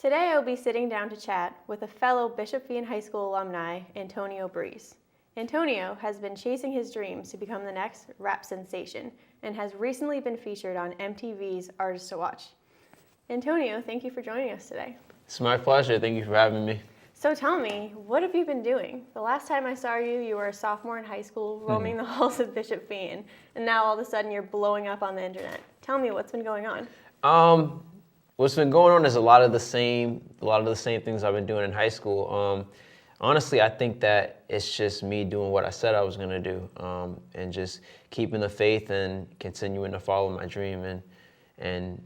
Today I will be sitting down to chat with a fellow Bishop Feehan High School alumni, Antonio Breez. Antonio has been chasing his dreams to become the next rap sensation and has recently been featured on MTV's Artist to Watch. Antonio, thank you for joining us today. It's my pleasure. Thank you for having me. So tell me, what have you been doing? The last time I saw you, you were a sophomore in high school, roaming the halls of Bishop Feehan, and now all of a sudden you're blowing up on the internet. Tell me, what's been going on? What's been going on is a lot of the same things I've been doing in high school. Honestly, I think that it's just me doing what I said I was gonna do, and just keeping the faith and continuing to follow my dream and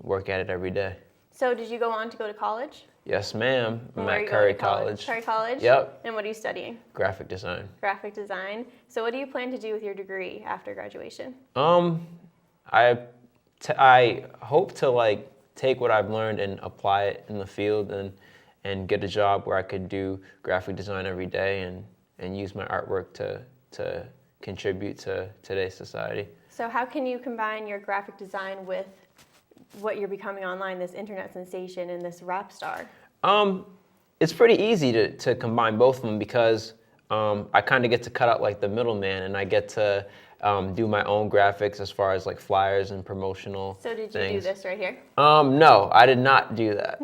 work at it every day. So did you go on to go to college? Yes, ma'am. I'm Where are at you Curry going to college? College. Curry College? Yep. And what are you studying? Graphic design. Graphic design. So what do you plan to do with your degree after graduation? I hope to take what I've learned and apply it in the field and get a job where I could do graphic design every day and use my artwork to contribute to today's society. So how can you combine your graphic design with what you're becoming online, this internet sensation and this rap star? It's pretty easy to combine both of them because I kind of get to cut out like the middleman and I get to do my own graphics as far as like flyers and promotional So did you things. do this right here? No, I did not do that.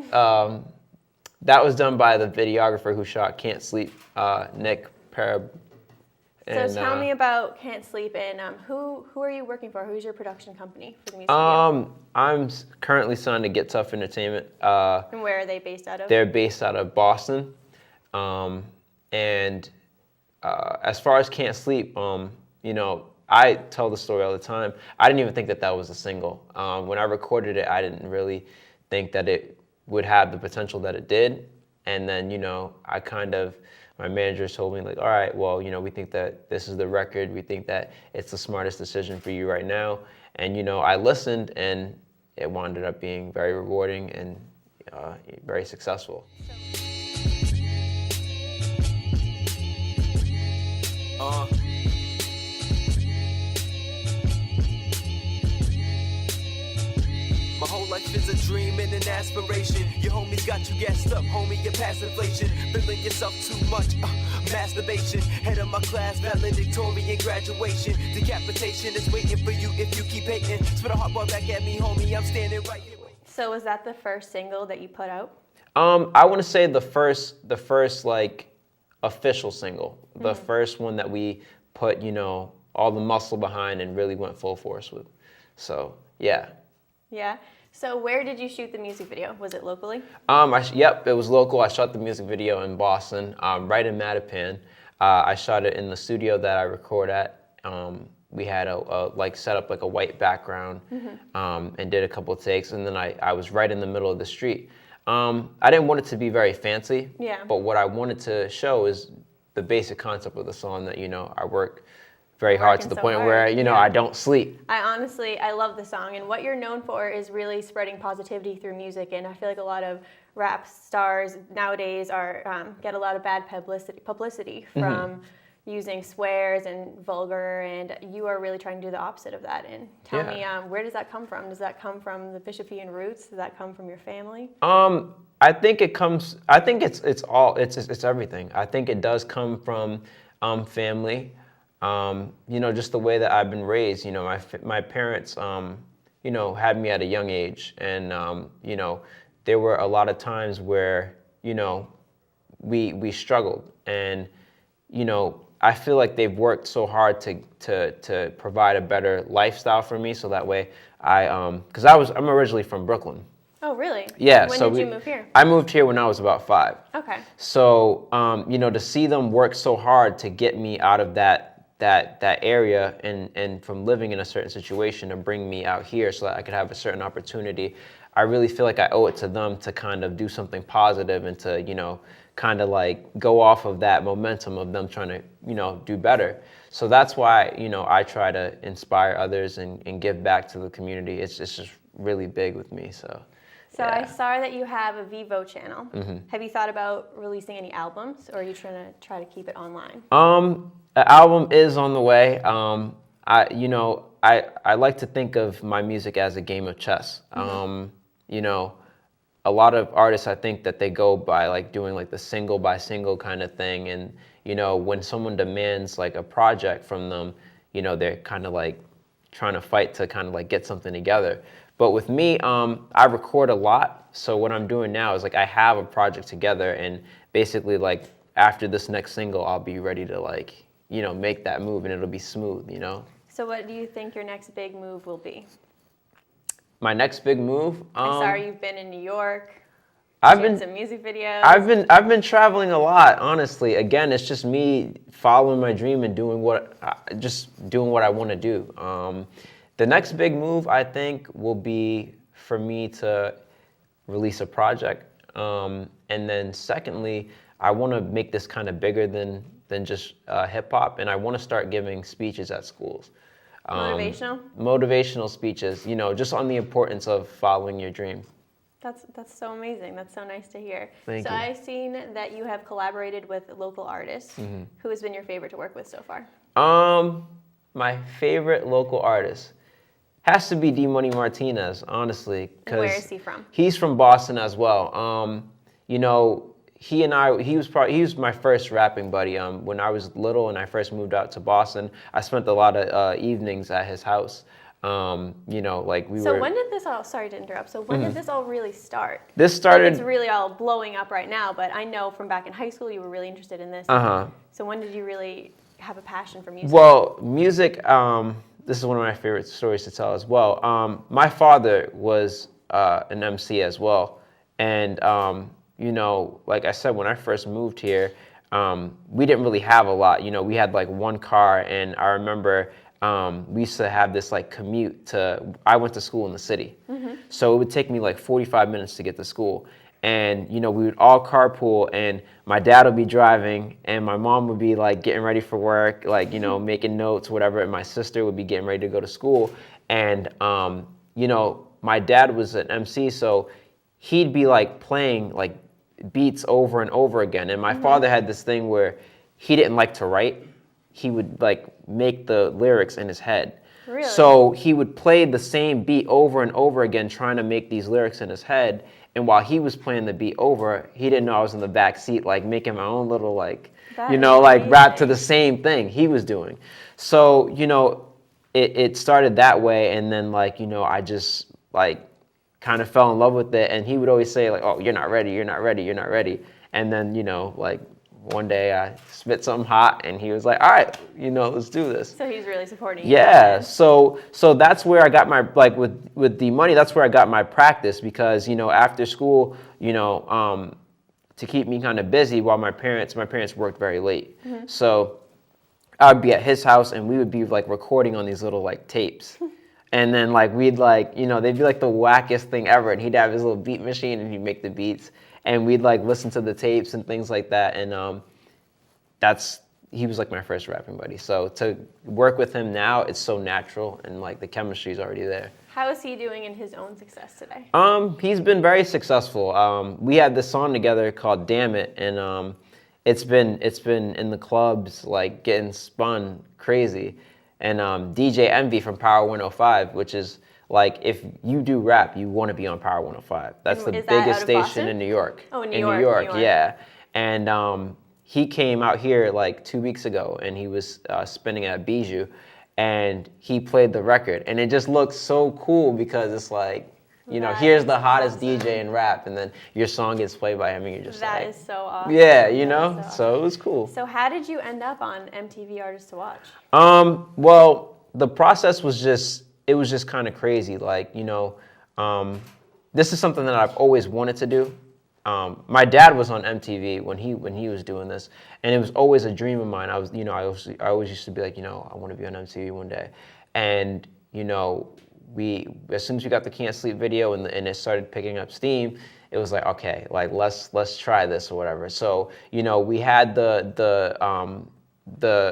That was done by the videographer who shot Can't Sleep, Nick Parab. So tell me about Can't Sleep and who are you working for? Who's your production company for the music video? I'm currently signed to Get Tough Entertainment. And where are they based out of? They're based out of Boston. And as far as Can't Sleep, I tell the story all the time. I didn't even think that was a single. When I recorded it, I didn't really think that it would have the potential that it did. And then, my managers told me all right, well, we think that this is the record. We think that it's the smartest decision for you right now. And, I listened and it wound up being very rewarding and very successful. My whole life is a dream and an aspiration. Your homies got you gassed up, homie, you're past inflation. Feeling yourself too much, masturbation. Head of my class, valedictorian graduation. Decapitation is waiting for you if you keep hating. Spit a hard ball back at me, homie, I'm standing right here. So was that the first single that you put out? I want to say the first official single. The first one that we put, all the muscle behind and really went full force with. So, yeah. Yeah. So where did you shoot the music video? Was it locally? Yep, it was local. I shot the music video in Boston, right in Mattapan. I shot it in the studio that I record at. We had set up a white background, and did a couple of takes, and then I was right in the middle of the street. I didn't want it to be very fancy, but what I wanted to show is the basic concept of the song that, I work very hard to the point where, I don't sleep. I love the song, and what you're known for is really spreading positivity through music, and I feel like a lot of rap stars nowadays get a lot of bad publicity from using swears and vulgar, and you are really trying to do the opposite of that. And tell me, where does that come from? Does that come from the Bishop Feehan roots? Does that come from your family? I think it's everything. I think it does come from family. Just the way that I've been raised. My parents, had me at a young age, and there were a lot of times where we struggled, and I feel like they've worked so hard to provide a better lifestyle for me, so that way because I'm originally from Brooklyn. Oh, really? Yeah. When did you move here? I moved here when I was about 5. Okay. So to see them work so hard to get me out of that area and from living in a certain situation to bring me out here so that I could have a certain opportunity, I really feel like I owe it to them to kind of do something positive and to, kind of go off of that momentum of them trying to, do better. So that's why, I try to inspire others and give back to the community. It's just really big with me, so. So yeah. I saw that you have a Vivo channel. Have you thought about releasing any albums, or are you trying to keep it online? The album is on the way. I like to think of my music as a game of chess. a lot of artists, I think that they go by like doing like the single by single kind of thing. And, when someone demands like a project from them, they're kind of like trying to fight to kind of like get something together. But with me, I record a lot. So what I'm doing now is like I have a project together, and basically like after this next single, I'll be ready to like, make that move, and it'll be smooth, So what do you think your next big move will be? My next big move? I saw you've been in New York. I've been some music videos. I've been traveling a lot, honestly. Again, it's just me following my dream and doing what I want to do. The next big move, I think, will be for me to release a project. And then secondly, I want to make this kind of bigger than just hip hop, and I want to start giving speeches at schools. Motivational speeches, just on the importance of following your dream. That's so amazing. That's so nice to hear. Thank you. I've seen that you have collaborated with local artists. Mm-hmm. Who has been your favorite to work with so far? My favorite local artist has to be D Money Martinez, honestly. Where is he from? He's from Boston as well. He was my first rapping buddy. When I was little and I first moved out to Boston, I spent a lot of evenings at his house. When did this all, sorry to interrupt, so when did this all really start? This started... It's really all blowing up right now, but I know from back in high school you were really interested in this. So when did you really have a passion for music? Well, music, this is one of my favorite stories to tell as well. My father was an MC as well. And, like I said, when I first moved here, we didn't really have a lot. We had like one car, and I remember we used to have this like commute I went to school in the city. Mm-hmm. So it would take me like 45 minutes to get to school. And, we would all carpool, and my dad would be driving, and my mom would be like getting ready for work, like, making notes, whatever. And my sister would be getting ready to go to school. And, my dad was an MC, so he'd be like playing like beats over and over again. And my father had this thing where he didn't like to write. He would like make the lyrics in his head. Really? So he would play the same beat over and over again, trying to make these lyrics in his head. And while he was playing the beat over, he didn't know I was in the back seat, like making my own little like, like rap to the same thing he was doing. So, it started that way. And then like, I just like kind of fell in love with it. And he would always say like, oh, you're not ready, you're not ready, you're not ready. And then, like one day I spit something hot, and he was like, all right, let's do this. So he's really supporting you. Yeah. So that's where I got my, like with the money, that's where I got my practice, because, after school, to keep me kind of busy while my parents worked very late. Mm-hmm. So I'd be at his house, and we would be like recording on these little like tapes. And then like we'd like, they'd be like the wackest thing ever. And he'd have his little beat machine, and he'd make the beats. And we'd like listen to the tapes and things like that. And he was like my first rapping buddy. So to work with him now, it's so natural, and like the chemistry's already there. How is he doing in his own success today? He's been very successful. We had this song together called Damn It, and it's been in the clubs like getting spun crazy. And DJ Envy from Power 105, which is like, if you do rap, you want to be on Power 105. That's the biggest station in New York. Oh, in New York, York, yeah. And he came out here like 2 weeks ago, and he was spinning at Bijou, and he played the record. And it just looks so cool, because it's like, here's the hottest DJ in rap, and then your song gets played by him, and you're just that is so awesome. Yeah, so it was cool. So how did you end up on MTV Artist to Watch? Well, the process was just kind of crazy. Like, this is something that I've always wanted to do. My dad was on MTV when he was doing this, and it was always a dream of mine. I always used to be like, I want to be on MTV one day. And, as soon as we got the Can't Sleep video and it started picking up steam, it was like, okay, like let's try this or whatever. So, we had the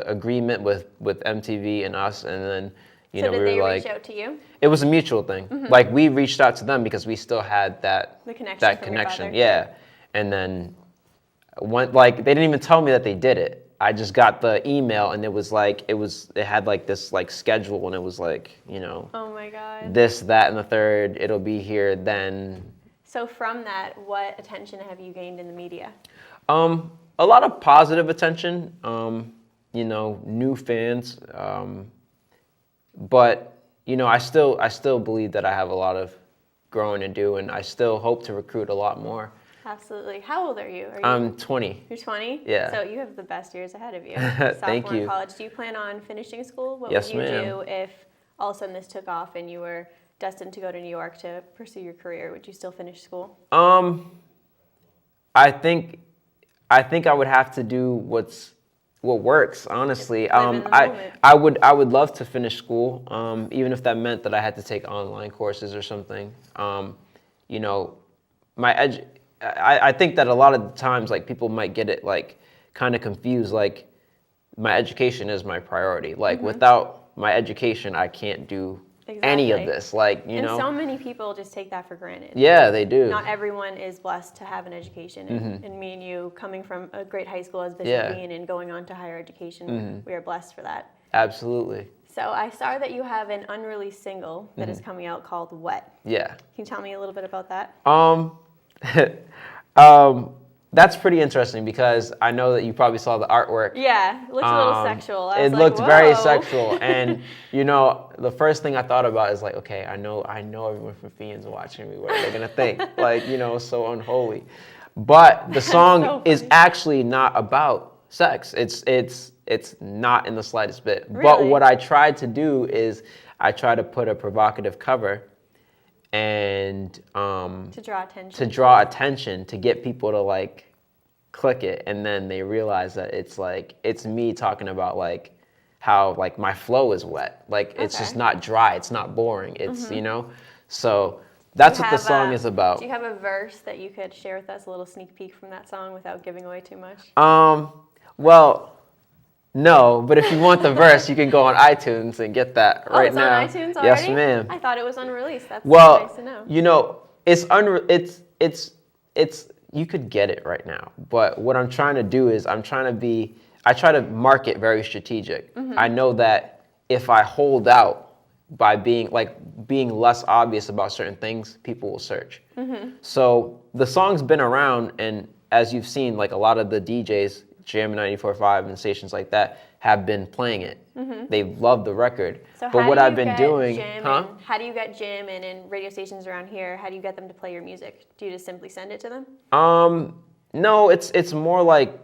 agreement with MTV and us, and then So did they reach out to you? It was a mutual thing. Mm-hmm. Like, we reached out to them because we still had that connection. Yeah. And then they didn't even tell me that they did it. I just got the email, and it had like this like schedule, and it was like, oh my God. this, that, and the third, it'll be here then. So from that, what attention have you gained in the media? A lot of positive attention, you know, new fans, but you know, I still believe that I have a lot of growing to do, and I still hope to recruit a lot more. Absolutely. How old are you? I'm 20. You're 20? Yeah. So you have the best years ahead of you. Thank Sophomore you. in college. Do you plan on finishing school? What Yes, would you ma'am. do if all of a sudden this took off and you were destined to go to New York to pursue your career? Would you still finish school? I think I would have to do what works, honestly. Live in the moment. I would love to finish school, even if that meant that I had to take online courses or something. You know, I think that a lot of the times, like, people might get it, like, kind of confused. Like, my education is my priority. Like, without my education, I can't do any of Exactly. this. Like, you know. And so many people just take that for granted. Yeah, they do. Not everyone is blessed to have an education. And me and you, coming from a great high school as Bishop Yeah. Feehan and going on to higher education, we are blessed for that. Absolutely. So I saw that you have an unreleased single that is coming out called Wet. Yeah. Can you tell me a little bit about that? That's pretty interesting because I know that you probably saw the artwork. Yeah, it looks a little sexual. I was It like, looked very whoa. sexual, and you know, the first thing I thought about is like, okay, I know everyone from Feehan's watching me. What are they gonna think? Like, you know, so unholy. But the song so is funny. actually not about sex. It's not in the slightest bit. But Really? what I tried to do is I tried to put a provocative cover and To draw attention. to get people to like click it, and then they realize that it's like it's me talking about like how like my flow is wet, like it's just Okay. not dry, it's not boring, it's you know, so that's Do you what the have song a- is about. Do you have a verse that you could share with us, a little sneak peek from that song without giving away too much? Well, no, but if you want the verse, you can go on iTunes and get that right it's now. on iTunes already? Yes, ma'am. I thought it was unreleased. That's Well, nice to know. you know, it's you could get it right now. But what I'm trying to do is I try to market very strategic. I know that if I hold out by being less obvious about certain things, people will search. So the song's been around, and as you've seen, like a lot of the DJs, Jam 94.5 and stations like that, have been playing it. They love the record. So But how what do I've you been get doing, Jim how do you get Jim and radio stations around here? How do you get them to play your music? Do you just simply send it to them? No, it's more like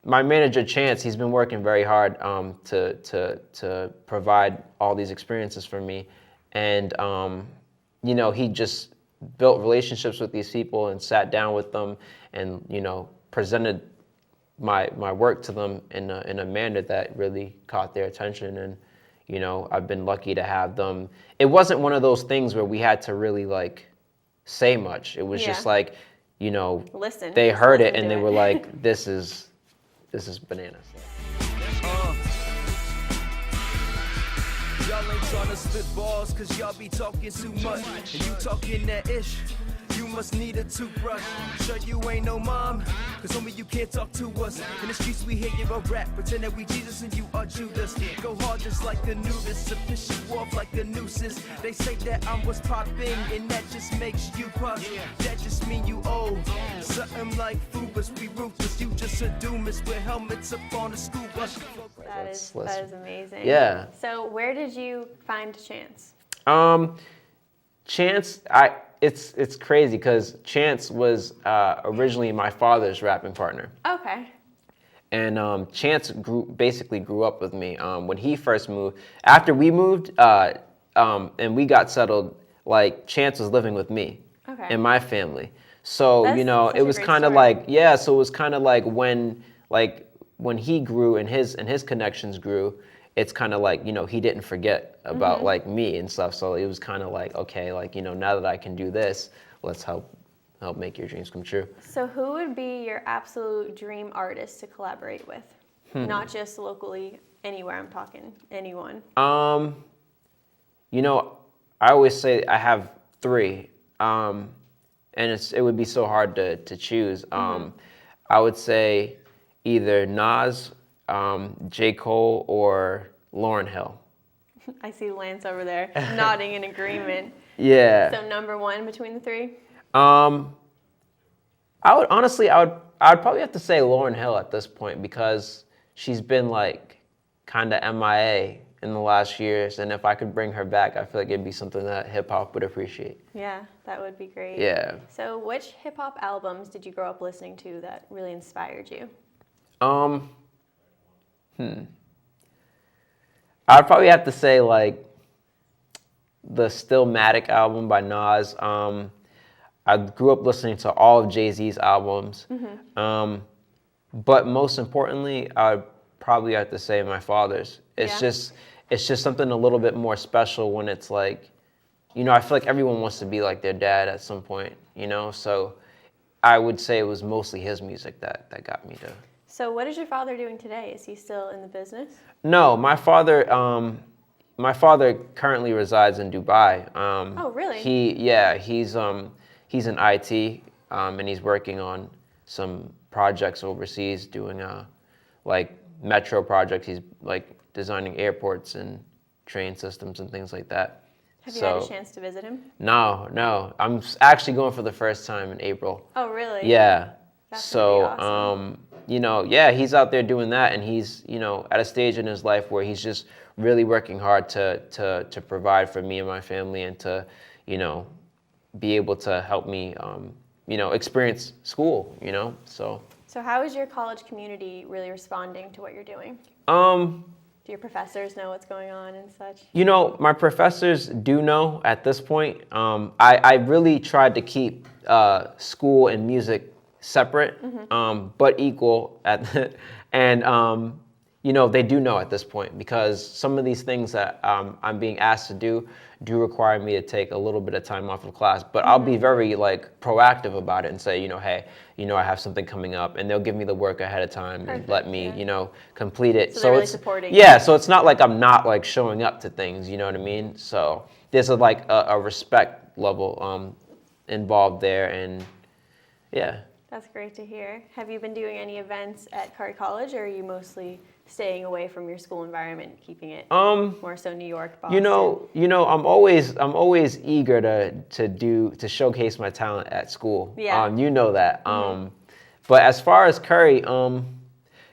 my manager Chance. He's been working very hard to provide all these experiences for me, and you know, he just built relationships with these people and sat down with them, and you know, presented my work to them in a manner that really caught their attention. And you know, I've been lucky to have them. It wasn't one of those things where we had to really like say much. It was Yeah. just like, you know, Listen. they Just heard it listen and to they it. were like, this is bananas. Y'all ain't tryna spit balls cause y'all be talking too much. And you talking that ish, you must need a toothbrush. Sure you ain't no mom, cause homie you can't talk to us. In the streets we hear you a rap, pretend that we Jesus and you are Judas. Go hard just like a nudist, to piss you off like a nuisance. They say that I'm what's poppin', and that just makes you puff. That just mean you old. Something like Fubus, we ruthless. You just a doomus with helmets up on the school bus. That is amazing. Yeah. So where did you find Chance? Chance, it's crazy because Chance was originally my father's rapping partner. Okay. And Chance basically grew up with me. When he first moved, after we moved and we got settled, like Chance was living with me Okay. and my family. So, That's you know, such it a was great kind of story. like, yeah, so it was kind of like when he grew and his connections grew, it's kind of like, you know, he didn't forget about like me and stuff. So it was kind of like, okay, like, you know, now that I can do this, let's help make your dreams come true. So who would be your absolute dream artist to collaborate with? Not just locally, anywhere. I'm talking anyone. You know, I always say I have 3, and it would be so hard to choose. I would say either Nas, J. Cole, or Lauryn Hill. I see Lance over there nodding in agreement. Yeah. So number one between the 3? I'd probably have to say Lauryn Hill at this point because she's been like kind of MIA in the last years, and if I could bring her back, I feel like it'd be something that hip hop would appreciate. Yeah, that would be great. Yeah. So which hip hop albums did you grow up listening to that really inspired you? I'd probably have to say like the Stillmatic album by Nas. I grew up listening to all of Jay-Z's albums. But most importantly, I'd probably have to say my father's. It's just something a little bit more special when it's like, you know, I feel like everyone wants to be like their dad at some point, you know? So I would say it was mostly his music that got me to. So what is your father doing today? Is he still in the business? No, my father currently resides in Dubai. Oh, really? He's in IT, and he's working on some projects overseas, doing like metro projects. He's like designing airports and train systems and things like that. Have you had a chance to visit him? No. I'm actually going for the first time in April. Oh, really? Yeah. That's gonna be awesome. You know, yeah, he's out there doing that, and he's, you know, at a stage in his life where he's just really working hard to provide for me and my family, and to, you know, be able to help me, you know, experience school, you know, so. So how is your college community really responding to what you're doing? Do your professors know what's going on and such? You know, my professors do know at this point. I really tried to keep school and music separate, but equal and you know, they do know at this point, because some of these things that I'm being asked to do require me to take a little bit of time off of class, but I'll be very like proactive about it and say, you know, hey, you know, I have something coming up, and they'll give me the work ahead of time and let me, you know, complete it. So they're really supporting. Yeah, so it's not like I'm not like showing up to things, you know what I mean? So there's a respect level involved there, and yeah. That's great to hear. Have you been doing any events at Karamarie College, or are you mostly staying away from your school environment, keeping it more so New York, Boston? You know, I'm always eager to showcase my talent at school. Yeah. You know that. But as far as Curry,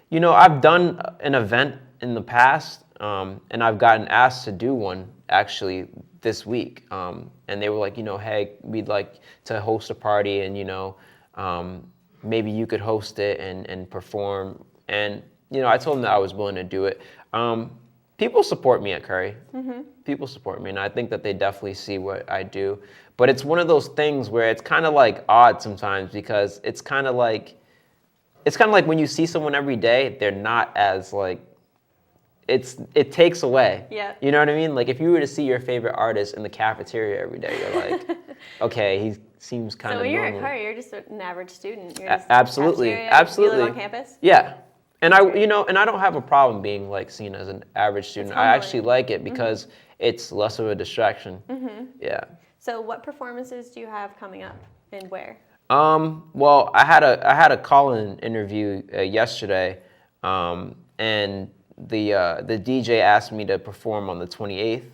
you know, I've done an event in the past, and I've gotten asked to do one actually this week. And they were like, you know, hey, we'd like to host a party, and you know, maybe you could host it and perform. And you know, I told them that I was willing to do it. People support me at Curry. People support me, and I think that they definitely see what I do. But it's one of those things where it's kind of like odd sometimes, because it's kind of like when you see someone every day, they're not as like, it takes away. Yeah. You know what I mean? Like if you were to see your favorite artist in the cafeteria every day, you're like, okay, he seems kind of So when you're normal. at Karamarie, you're just an average student. You're just Absolutely. You live on campus? Yeah. And I don't have a problem being like seen as an average student. I actually like it because it's less of a distraction. Yeah. So what performances do you have coming up, and where? Well, I had a call-in interview yesterday, and the DJ asked me to perform on the 28th.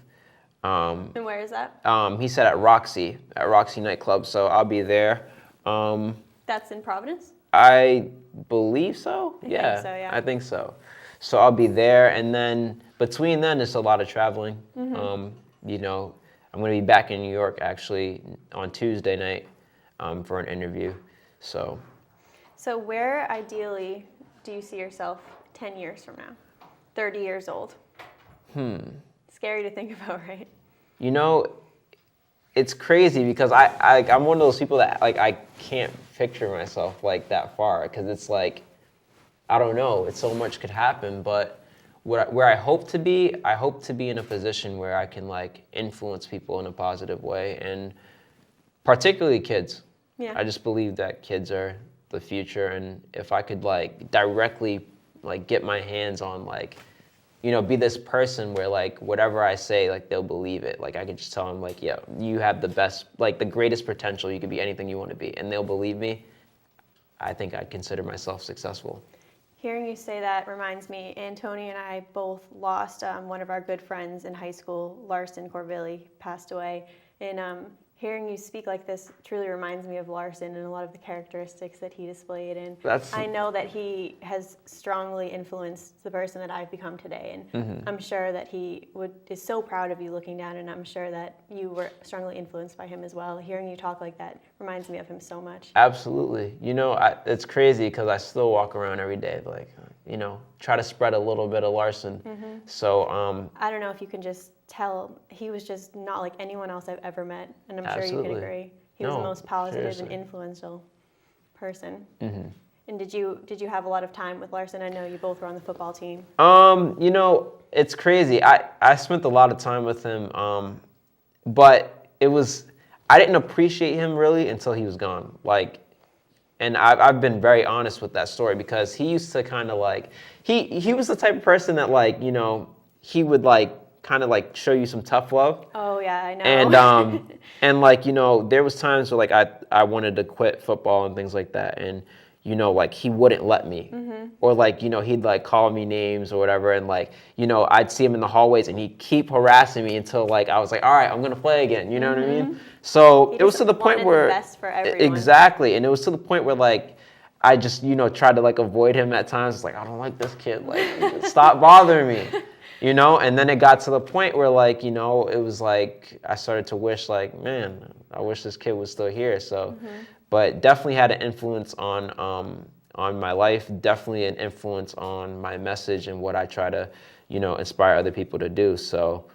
And where is that? He said at Roxy nightclub, so I'll be there. That's in Providence? I believe so. I think so, yeah. I think so. So I'll be there, and then between then, it's a lot of traveling. You know, I'm going to be back in New York actually on Tuesday night for an interview. So where ideally do you see yourself 10 years from now? 30 years old? Scary to think about, right? You know, it's crazy because I'm one of those people that like I can't picture myself like that far, because it's like, I don't know, it's so much could happen. But where I hope to be in a position where I can like influence people in a positive way, and particularly kids. Yeah. I just believe that kids are the future, and if I could like directly like get my hands on like, you know, be this person where like whatever I say, like they'll believe it. Like I could just tell them like, yeah, you have the best, like the greatest potential. You could be anything you want to be, and they'll believe me. I think I'd consider myself successful. Hearing you say that reminds me, Antonio and I both lost one of our good friends in high school. Larson Corvilli passed away, and hearing you speak like this truly reminds me of Larson and a lot of the characteristics that he displayed. And I know that he has strongly influenced the person that I've become today. And I'm sure that he is so proud of you looking down, and I'm sure that you were strongly influenced by him as well. Hearing you talk like that reminds me of him so much. Absolutely. You know, it's crazy because I still walk around every day, like, you know, try to spread a little bit of Larson. So I don't know if you can just tell, he was just not like anyone else I've ever met, and I'm sure you could agree. He was the most positive and influential person. And did you have a lot of time with Larson? I know you both were on the football team. You know, it's crazy. I spent a lot of time with him, but I didn't appreciate him really until he was gone. Like, and I've been very honest with that story, because he used to kind of like, he was the type of person that, like, you know, he would like kind of like show you some tough love. Oh yeah, I know. And and like, you know, there was times where like I wanted to quit football and things like that, and you know, like he wouldn't let me. Or like, you know, he'd like call me names or whatever, and like, you know, I'd see him in the hallways and he'd keep harassing me until like I was like, all right, I'm gonna play again, you know what I mean? So it was to the point where the best for everyone. Exactly, and it was to the point where like I just, you know, tried to like avoid him at times. It's like, I don't like this kid, like stop bothering me. You know, and then it got to the point where, like, you know, it was like I started to wish, like, man, I wish this kid was still here. So, but definitely had an influence on my life. Definitely an influence on my message and what I try to, you know, inspire other people to do. So,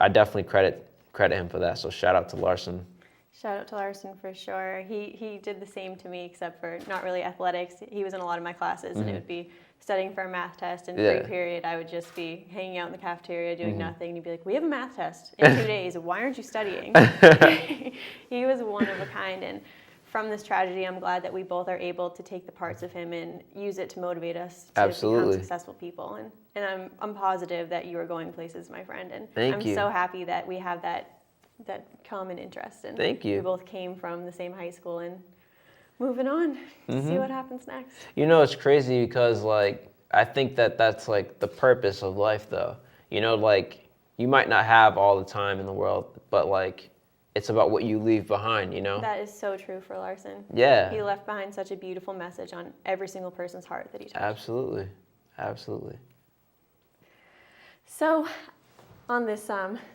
I definitely credit him for that. So, shout out to Larson. Shout out to Larson for sure. He did the same to me, except for not really athletics. He was in a lot of my classes, and it would be studying for a math test, and free period I would just be hanging out in the cafeteria doing nothing, and he'd be like, we have a math test in 2 days, why aren't you studying? He was one of a kind, and from this tragedy I'm glad that we both are able to take the parts of him and use it to motivate us to become successful people, and I'm positive that you are going places, my friend, and I'm so happy that we have that common interest, and we both came from the same high school, and moving on, see what happens next. You know, it's crazy because, like, I think that's, like, the purpose of life, though. You know, like, you might not have all the time in the world, but, like, it's about what you leave behind, you know? That is so true for Larson. Yeah. He left behind such a beautiful message on every single person's heart that he touched. Absolutely. Absolutely. So, on this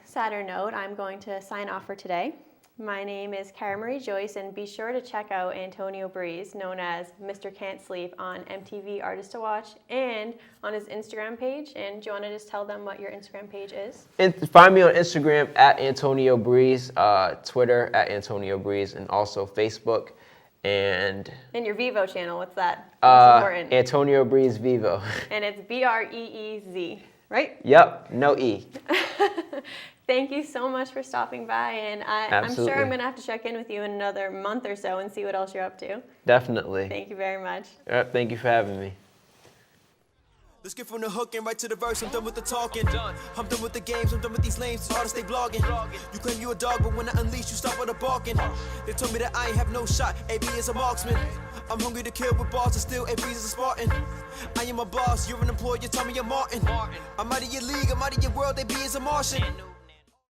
sadder note, I'm going to sign off for today. My name is Karamarie Joyce, and be sure to check out Antonio Breez, known as Mr. Can't Sleep, on MTV Artist to Watch and on his Instagram page. And do you want to just tell them what your Instagram page is? And find me on Instagram at Antonio Breez, Twitter at Antonio Breez, and also Facebook. And your Vivo channel, what's that? That's important. Antonio Breez Vivo. And it's Breez, right? Yep, no E. Thank you so much for stopping by, and I'm sure I'm going to have to check in with you in another month or so and see what else you're up to. Definitely. Thank you very much. Thank you for having me. Let's get from the hook and right to the verse. I'm done with the talking. I'm done with the games. I'm done with these lames. It's hard to stay blogging. You claim you a dog, but when I unleash, you stop with the barking. They told me that I ain't have no shot. AB is a marksman. I'm hungry to kill with bars and still AB is a Spartan. I am a boss. You're an employee. Tell me you're Martin. I'm out of your league. I'm out of your world. AB is a Martian.